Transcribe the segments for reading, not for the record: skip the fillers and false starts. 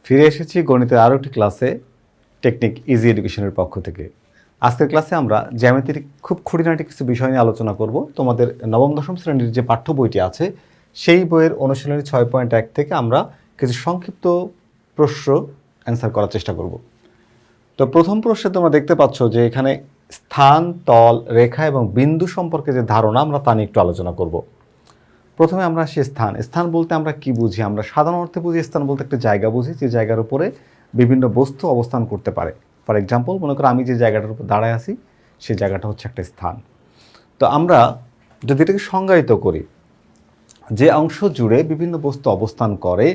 ফিরে এসেছি গণিতের আরও একটি ক্লাসে টেকনিক ইজি এডুকেশনের পক্ষ থেকে। আজকের ক্লাসে আমরা জ্যামিতির খুব খুঁটিনাটি কিছু বিষয় নিয়ে আলোচনা করব। তোমাদের নবম দশম শ্রেণীর যে পাঠ্য বইটি আছে সেই বইয়ের অনুশীলনী 6.1 থেকে আমরা কিছু সংক্ষিপ্ত প্রশ্ন অ্যান্সার করার চেষ্টা করব। তো প্রথম প্রশ্নে তোমরা দেখতে পাচ্ছ যে এখানে স্থান, তল, রেখা এবং বিন্দু সম্পর্কে যে ধারণা আমরা তা নিয়ে একটু আলোচনা করব। প্রথমে আমরা আসি স্থান বলতে আমরা কি বুঝি? আমরা সাধারণ অর্থে বুঝি স্থান বলতে একটা জায়গা বুঝি যে জায়গার উপরে বিভিন্ন বস্তু অবস্থান করতে পারে। ফর এক্সাম্পল, মনে করো আমি যে জায়গাটার উপর দাঁড়ায় আছি সেই জায়গাটা হচ্ছে একটা স্থান। তো আমরা যদি এটাকে সংজ্ঞায়িত করি, যে অংশ জুড়ে বিভিন্ন বস্তু অবস্থান করে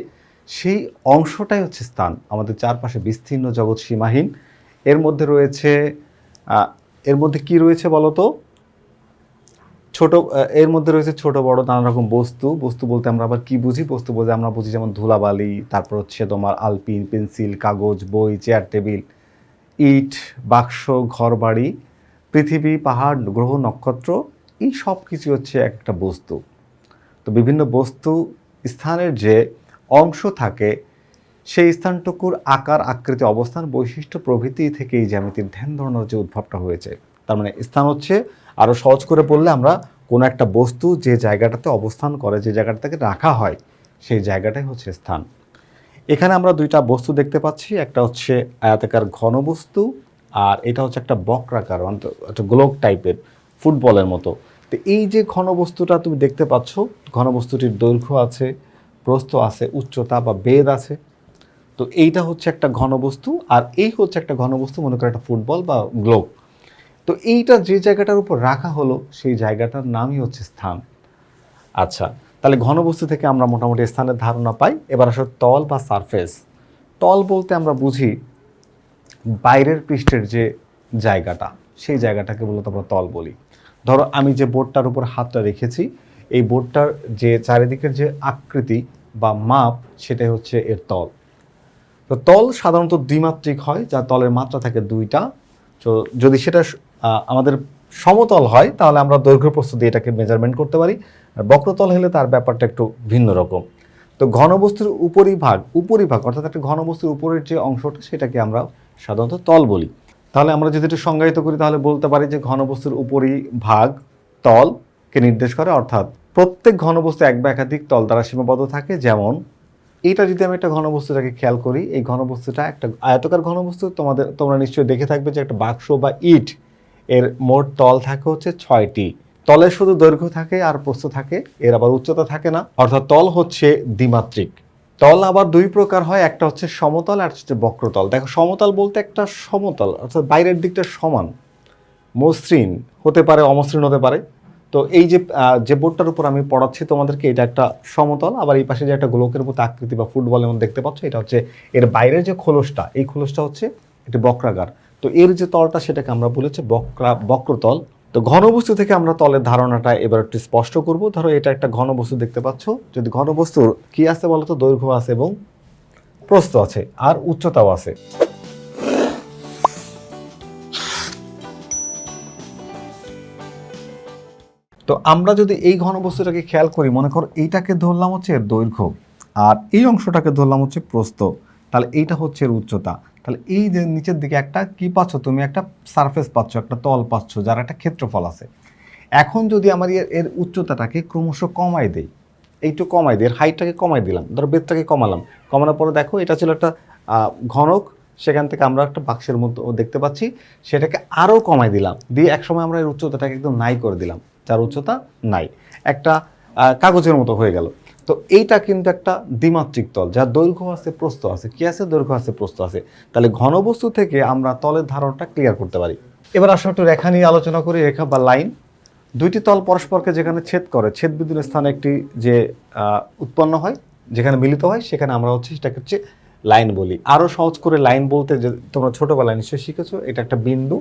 সেই অংশটাই হচ্ছে স্থান। আমাদের চারপাশে বিস্তীর্ণ জগৎ সীমাহীন, এর মধ্যে রয়েছে এর মধ্যে কি রয়েছে বলো তো? এর মধ্যে রয়েছে ছোট বড় নানা রকম বস্তু বলতে আমরা আবার কি বুঝি? বস্তু বলতে আমরা বুঝি যেমন ধুলাবালি, তারপর হচ্ছে তোমার আলপিন, পেন্সিল, কাগজ, বই, চেয়ার টেবিল, ইট, বাক্স, ঘরবাড়ি, পৃথিবী, পাহাড়, গ্রহ, নক্ষত্র, এই সব কিছু হচ্ছে একটা বস্তু। তো বিভিন্ন বস্তু স্থানের যে অংশ থাকে সেই স্থানটুকুর আকার, আকৃতি, অবস্থান, বৈশিষ্ট্য প্রভৃতি থেকে এই জ্যামিতির ধ্যান ধারণার যে উদ্ভবটা হয়েছে। তার মানে স্থান হচ্ছে, আরও সহজ করে বললে, আমরা কোনো একটা বস্তু যে জায়গাটাতে অবস্থান করে, যে জায়গাটাকে রাখা হয় সেই জায়গাটাই হচ্ছে স্থান। এখানে আমরা দুইটা বস্তু দেখতে পাচ্ছি, একটা হচ্ছে আয়তাকার ঘনবস্তু আর এটা হচ্ছে একটা বক্রাকার, একটা গোলক টাইপের, ফুটবলের মতো। তো এই যে ঘনবস্তুটা তুমি দেখতে পাচ্ছ, ঘনবস্তুটির দৈর্ঘ্য আছে, প্রস্থ আছে, উচ্চতা বা বেধ আছে। তো এইটা হচ্ছে একটা ঘনবস্তু আর এই হচ্ছে একটা ঘনবস্তু, মনে করো একটা ফুটবল বা গ্লোব। তো এইটা যে জায়গাটার উপর রাখা হলো সেই জায়গাটার নামই হচ্ছে স্থান। আচ্ছা, তাহলে ঘনবস্তু থেকে আমরা মোটামুটি স্থানের ধারণা পাই। এবার আসলে তল বা সারফেস। তল বলতে আমরা বুঝি বাইরের পৃষ্ঠের যে জায়গাটা, সেই জায়গাটাকে মূলত আমরা তল বলি। ধরো আমি যে বোর্ডটার উপর হাতটা রেখেছি, এই বোর্ডটার যে চারিদিকের যে আকৃতি বা মাপ, সেটাই হচ্ছে এর তল। তো তল সাধারণত দ্বিমাত্রিক হয়, যা তলের মাত্রা থাকে দুইটা। তো যদি সেটা আমাদের সমতল হয় তাহলে আমরা দৈর্ঘ্য প্রস্থ দিয়ে এটাকে মেজারমেন্ট করতে পারি, আর বক্রতল হলে তার ব্যাপারটা একটু ভিন্ন রকম। তো ঘনবস্তুর উপরিভাগ অর্থাৎ একটা ঘনবস্তুর উপরের যে অংশটা সেটাকে আমরা সাধারণত তল বলি। তাহলে আমরা যদি এটা সংজ্ঞায়িত করি তাহলে বলতে পারি যে ঘনবস্তুর উপরিভাগ তলকে নির্দেশ করে, অর্থাৎ প্রত্যেক ঘনবস্তু এক বা একাধিক তল দ্বারা সীমাবদ্ধ থাকে। যেমন এইটা যদি আমি একটা ঘনবস্তুটাকে খেয়াল করি, এই ঘনবস্তুটা একটা আয়তাকার ঘনবস্তু। তোমরা নিশ্চয়ই দেখে থাকবে যে একটা বাক্স বা ইট, এর মোট তল থাকে হচ্ছে 6টি। তলের শুধু দৈর্ঘ্য থাকে আর প্রস্থ থাকে, এর আবার উচ্চতা থাকে না, অর্থাৎ তল হচ্ছে দ্বিমাত্রিক। তল আবার দুই প্রকার হয়, একটা হচ্ছে সমতল আর হচ্ছে বক্রতল। দেখো, সমতল বলতে একটা সমতল অর্থাৎ বাইরের দিকটা সমান, মসৃণ হতে পারে, অমসৃণ হতে পারে। তো এই যে বোর্ডটার উপর আমি পড়াচ্ছি তোমাদেরকে, এটা একটা সমতল। আবার এই পাশে যে একটা গোলকের মতো আকৃতি বা ফুটবলের মতো দেখতে পাচ্ছ, এটা হচ্ছে এর বাইরের যে খোলসটা, এই খোলসটা হচ্ছে একটি বক্রাকার। তো এর যে তলটা সেটাকে আমরা বলেছি বক্রতল। তো ঘনবস্তু থেকে আমরা তলের ধারণাটা এবার একটু স্পষ্ট করব। ধরো এটা একটা ঘনবস্তু দেখতে পাচ্ছ, যদি ঘনবস্তুর কি আছে বলতো? দৈর্ঘ্য আছে এবং প্রস্থ আছে আর উচ্চতাও আছে। তো আমরা যদি এই ঘনবস্তুটাকে খেয়াল করি, মনে করো এইটাকে ধরলাম হচ্ছে এর দৈর্ঘ্য আর এই অংশটাকে ধরলাম হচ্ছে প্রস্থ, তাহলে এইটা হচ্ছে এর উচ্চতা। তাহলে এই যে নিচের দিকে একটা কি পাচ্ছ তুমি? একটা সারফেস পাচ্ছ, একটা তল পাচ্ছ যার একটা ক্ষেত্রফল আছে। এখন যদি আমার এর উচ্চতাটাকে ক্রমশ কমাই দেই, এইটু কমাই দিই, এর হাইটটাকে কমাই দিলাম, ধরো বেধটাকে কমালাম, কমানোর পরে দেখো এটা ছিল একটা ঘনক, সেখান থেকে আমরা একটা বাক্সের মধ্যে দেখতে পাচ্ছি, সেটাকে আরও কমাই দিলাম, দিয়ে একসময় আমরা এর উচ্চতাটাকে একদম নাই করে দিলাম, যার উচ্চতা নাই, একটা কাগজের মতো হয়ে গেল। তো এইটা কিন্তু একটা দ্বিমাত্রিক তল, যার দৈর্ঘ্য আছে, প্রস্থ আছে। কি আছে? দৈর্ঘ্য আছে, প্রস্থ আছে। তাহলে ঘনবস্তু থেকে আমরা তলের ধারণাটা ক্লিয়ার করতে পারি। এবার আসলে একটু রেখা নিয়ে আলোচনা করি। রেখা বা লাইন, দুইটি তল পরস্পরকে যেখানে ছেদ করে, ছেদ বিন্দুর স্থানে একটি যে উৎপন্ন হয়, যেখানে মিলিত হয়, সেখানে আমরা হচ্ছে সেটাকে হচ্ছে লাইন বলি। আরও সহজ করে লাইন বলতে, যে তোমরা ছোটোবেলায় নিশ্চয়ই শিখেছো, এটা একটা বিন্দু।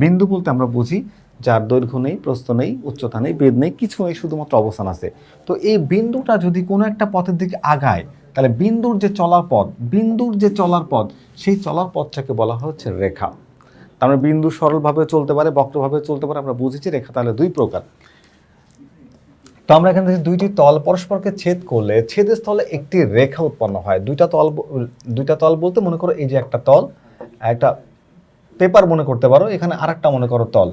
বিন্দু বলতে আমরা বুঝি যার দৈর্ঘ্য নেই, প্রস্থ নেই, উচ্চতা নেই, বেধ নেই, কিছু নেই, শুধুমাত্র অবস্থান আছে। তো এই বিন্দুটা যদি কোনো একটা পথের দিকে আগায়, তাহলে বিন্দুর যে চলার পথ সেই চলার পথটাকে বলা হচ্ছে রেখা। তার মানে বিন্দু সরলভাবে চলতে পারে, বক্রভাবে চলতে পারে। আমরা বুঝেছি রেখা তাহলে দুই প্রকার। তো আমরা এখানে দেখি দুইটি তল পরস্পরকে ছেদ করলে ছেদের স্থলে একটি রেখা উৎপন্ন হয়। দুইটা তল বলতে মনে করো এই যে একটা তল, একটা পেপার মনে করতে পারো, এখানে আরেকটা মনে করো তল।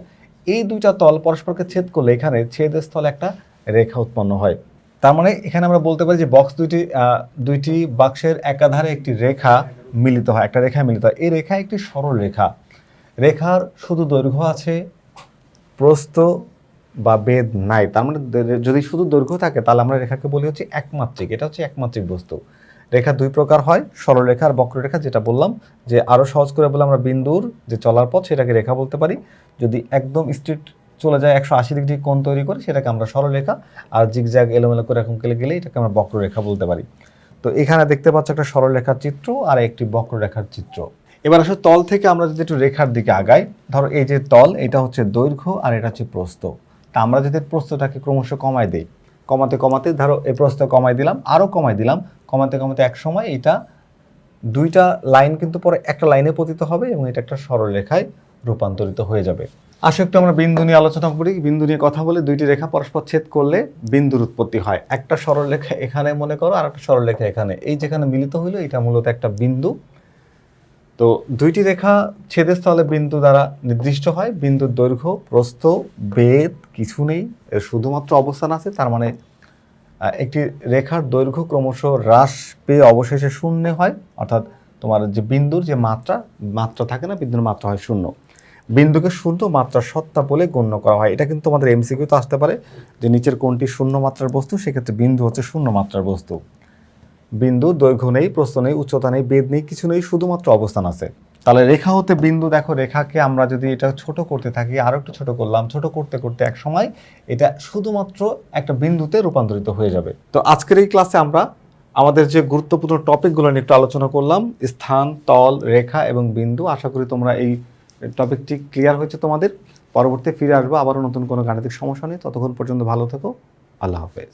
এই দুইটা তল পরস্পরকে ছেদ করলে এখানে ছেদের স্থলে একটা রেখা উৎপন্ন হয়। তার মানে এখানে আমরা বলতে পারি যে দুইটি বাক্সের একাধারে একটি রেখা মিলিত হয়, একটা রেখা মিলিত হয়। এই রেখা একটি সরল রেখা। রেখার শুধু দৈর্ঘ্য আছে, প্রস্থ বা বেধ নাই। তার মানে যদি শুধু দৈর্ঘ্য থাকে তাহলে আমরা রেখাকে বলি হচ্ছে একমাত্রিক। এটা হচ্ছে একমাত্রিক বস্তু। রেখা দুই প্রকার হয়, সরলরেখা আর বক্ররেখা। যেটা বললাম যে আরও সহজ করে বলে আমরা বিন্দুর যে চলার পথ সেটাকে রেখা বলতে পারি। যদি একদম স্ট্রেট চলে যায় 180 ডিগ্রি কোণ তৈরি করে সেটাকে আমরা সরলরেখা, আর জিগজ্যাগ এলোমেলো করে এরকম গেলে এটাকে আমরা বক্ররেখা বলতে পারি। তো এখানে দেখতে পাচ্ছ একটা সরলরেখার চিত্র আর একটি বক্ররেখার চিত্র। এবার আসলে তল থেকে আমরা যদি একটু রেখার দিকে আগাই, ধরো এই যে তল, এটা হচ্ছে দৈর্ঘ্য আর এটা হচ্ছে প্রস্থ। তা আমরা যদি প্রস্থটাকে ক্রমশ কমাই দিই, কমাতে কমাতে ধরো এই প্রস্থ কমাই দিলাম, আরও কমাই দিলাম, কমাতে কমাতে এক সময় এটা দুইটা লাইন কিন্তু পরে একটা লাইনে পতিত হবে এবং এটা একটা সরলরেখায় রূপান্তরিত হয়ে যাবে। আসো একটু আমরা বিন্দু নিয়ে আলোচনা করি। বিন্দু নিয়ে কথা বলে, দুইটি রেখা পরস্পর ছেদ করলে বিন্দুর উৎপত্তি হয়। একটা সরলরেখা এখানে মনে করো আর একটা সরলরেখা এখানে, এই যেখানে মিলিত হইলো এটা মূলত একটা বিন্দু। তো দুইটি রেখা ছেদের স্থলে বিন্দু দ্বারা নির্দিষ্ট হয়। বিন্দুর দৈর্ঘ্য, প্রস্থ, বেধ কিছু নেই, এর শুধুমাত্র অবস্থান আছে। তার মানে একটি রেখার দৈর্ঘ্য ক্রমশ হ্রাস পেয়ে অবশেষে শূন্য হয়, অর্থাৎ তোমার যে বিন্দুর যে মাত্রা থাকে না, বিন্দুর মাত্রা হয় শূন্য। বিন্দুকে শূন্য মাত্রার সত্তা বলে গণ্য করা হয়। এটা কিন্তু আমাদের এমসিকিউতে আসতে পারে যে নিচের কোনটি শূন্য মাত্রার বস্তু, সেক্ষেত্রে বিন্দু হচ্ছে শূন্য মাত্রার বস্তু। বিন্দু দৈর্ঘ্য নেই, প্রস্থ নেই, উচ্চতা নেই, বেধ নেই, কিছু নেই, শুধুমাত্র অবস্থান আছে। তাহলে রেখা হতে বিন্দু, দেখো রেখাকে আমরা যদি এটা ছোট করতে থাকি, আরো একটু ছোট করলাম, ছোট করতে করতে এক সময় এটা শুধুমাত্র একটা বিন্দুতে রূপান্তরিত হয়ে যাবে। তো আজকের এই ক্লাসে আমরা আমাদের যে গুরুত্বপূর্ণ টপিকগুলো নিয়ে একটু আলোচনা করলাম, স্থান, তল, রেখা এবং বিন্দু। আশা করি তোমরা এই টপিকটি ক্লিয়ার হয়েছে তোমাদের। পরবর্তী ফিরে আসবো আবারও নতুন কোনো গাণিতিক সমস্যা নেই। ততক্ষণ পর্যন্ত ভালো থেকো। আল্লাহ হাফেজ।